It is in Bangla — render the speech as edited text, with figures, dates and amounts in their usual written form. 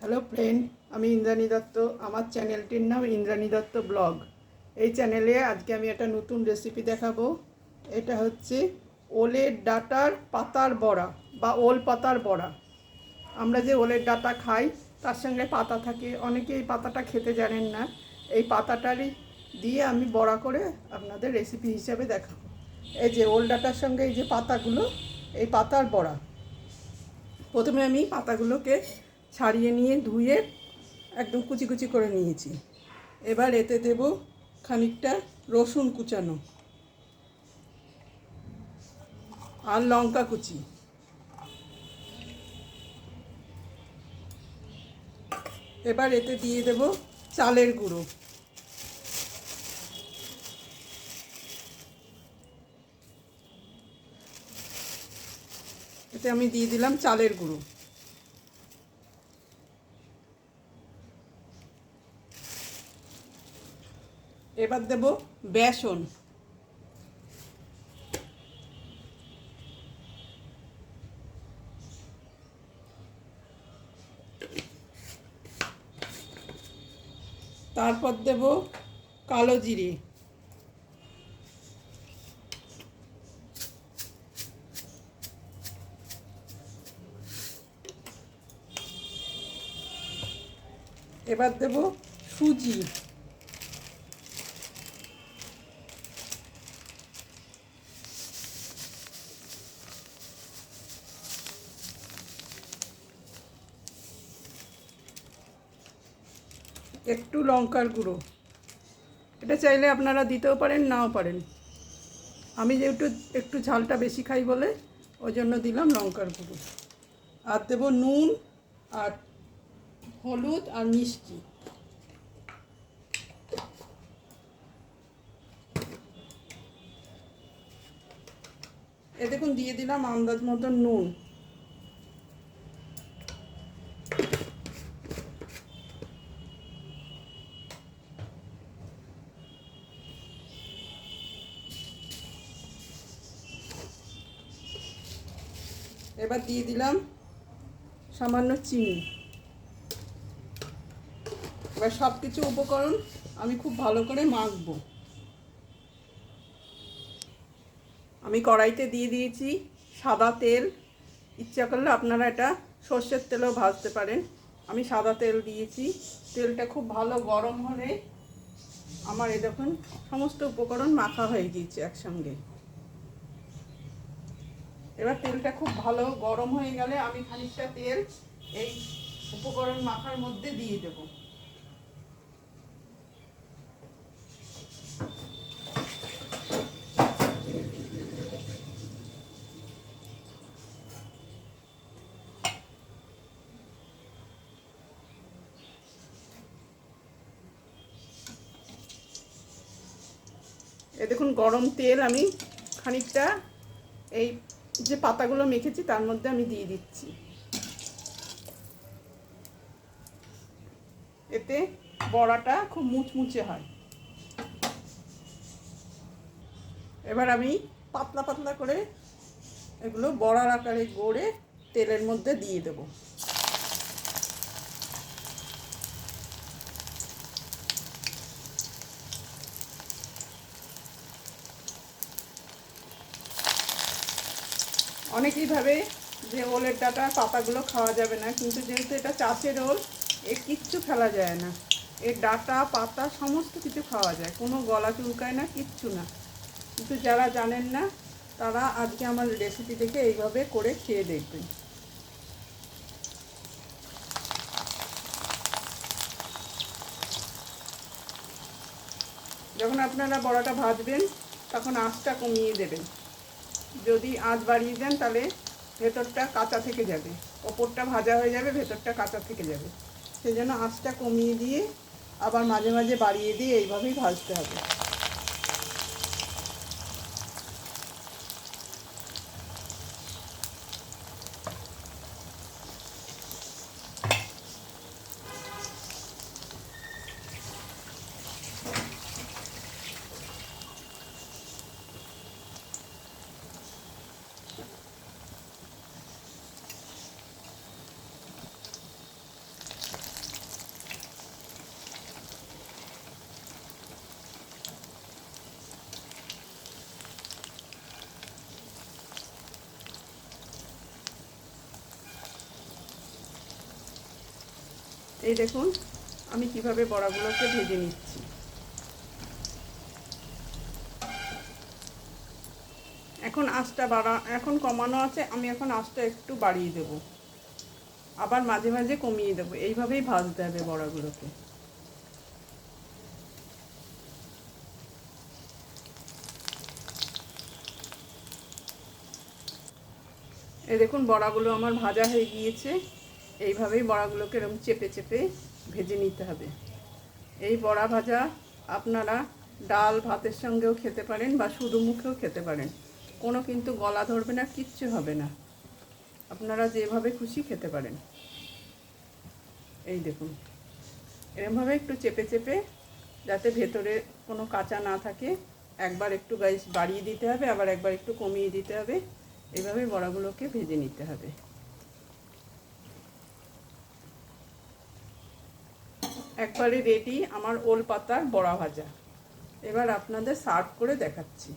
হ্যালো ফ্রেন্ড, আমি ইন্দ্রাণী দত্ত। আমার চ্যানেলটির নাম ইন্দ্রাণী দত্ত ব্লগ। এই চ্যানেলে আজকে আমি একটা নতুন রেসিপি দেখাবো। এটা হচ্ছে ওলের ডাঁটার পাতার বড়া বা ওল পাতার বড়া। আমরা যে ওলের ডাঁটা খাই তার সঙ্গে পাতা থাকে, অনেকে এই পাতাটা খেতে জানেন না। এই পাতাটারই দিয়ে আমি বড়া করে আপনাদের রেসিপি হিসাবে দেখাবো। এই যে ওল ডাঁটার সঙ্গে এই যে পাতাগুলো, এই পাতার বড়া। প্রথমে আমি পাতাগুলোকে ছাড়িয়ে নিয়ে ধুয়ে একদম কুচি কুচি করে নিয়েছি। এবার এতে দেব খানিকটা রসুন কুচানো আর লঙ্কা কুচি। এবার এতে দিয়ে দেব চালের গুঁড়ো। এতে আমি দিয়ে দিলাম চালের গুঁড়ো। এবার দেব বেসন। তারপর দেব কালো জিরে। এবার দেব সুজি। একটু লঙ্কার গুঁড়ো। এটা চাইলে আপনারা দিতেও পারেন, নাও পারেন। আমি যেহেতু একটু ঝালটা বেশি খাই বলে ওই জন্য দিলাম লঙ্কার গুঁড়ো। আর দেবো নুন আর হলুদ আর মিষ্টি। এ দেখুন দিয়ে দিলাম আন্দাজ মতো নুন। এবার দিয়ে দিলাম সামান্য চিনি। এবার সব কিছু উপকরণ আমি খুব ভালো করে মাখবো। আমি কড়াইতে দিয়ে দিয়েছি সাদা তেল। ইচ্ছা করলে আপনারা এটা সর্ষের তেলেও ভাজতে পারেন। আমি সাদা তেল দিয়েছি। তেলটা খুব ভালো গরম হলে আমার এই দেখুন সমস্ত উপকরণ মাখা হয়ে গিয়েছে একসঙ্গে। এবার তেলটা খুব ভালো গরম হয়ে গেলে আমি খানিকটা তেল এই উপকরণ মাখার মধ্যে দিয়ে দেব। এ দেখুন গরম তেল আমি খানিকটা এই যে পাতাগুলো মেখেছি তার মধ্যে আমি দিয়ে দিচ্ছি। এতে বড়াটা খুব মুচমুচে হয়। এবার আমি পাতলা পাতলা করে এগুলো বড়ার আকারে গড়ে তেলের মধ্যে দিয়ে দেব। অনেকেই ভাবে যে ওলের ডাঁটার পাতাগুলো খাওয়া যাবে না, কিন্তু যেহেতু এটা চাষের ওল, এর কিচ্ছু ফেলা যায় না। এর ডাঁটা পাতা সমস্ত কিছু খাওয়া যায়, কোনো গলা চুলকায় না, কিচ্ছু না। কিন্তু যারা জানেন না তারা আজকে আমার রেসিপি দেখে এইভাবে করে খেয়ে দেখবেন। যখন আপনারা বড়াটা ভাজবেন তখন আঁচটা কমিয়ে দেবেন। যদি আঁচ বাড়িয়ে দেন তাহলে ভেতরটা কাঁচা থেকে যাবে, ওপরটা ভাজা হয়ে যাবে, ভেতরটা কাঁচা থেকে যাবে। সেই জন্য আঁচটা কমিয়ে দিয়ে আবার মাঝে মাঝে বাড়িয়ে দিয়ে এইভাবেই ভাজতে হবে। এই দেখুন আমি কিভাবে বড়াগুলোকে ভেজে নিচ্ছি। এখন আঁচটা এখন কমানো আছে, আমি এখন আঁচটা একটু বাড়িয়ে দেব, আবার মাঝে মাঝে কমিয়ে দেব। এইভাবেই ভাজতে হবে বড়াগুলোকে। এই দেখুন বড়াগুলো আমার ভাজা হয়ে গিয়েছে। এইভাবেই বড়াগুলোকে এরকম চেপে চেপে ভেজে নিতে হবে। এই বড়া ভাজা আপনারা ডাল ভাতের সঙ্গেও খেতে পারেন বা শুধু মুখেও খেতে পারেন, কোনো কিন্তু গলা ধরবে না, কিচ্ছু হবে না, আপনারা যেভাবে খুশি খেতে পারেন। এই দেখুন এরকমভাবে একটু চেপে চেপে, যাতে ভেতরে কোনো কাঁচা না থাকে, একবার একটু গ্যাস বাড়িয়ে দিতে হবে, আবার একবার একটু কমিয়ে দিতে হবে। এইভাবে বড়াগুলোকে ভেজে নিতে হবে। একবারে রেডি আমার ওল পাতার বড়া ভাজা। এবার আপনাদের সার্ভ করে দেখাচ্ছি।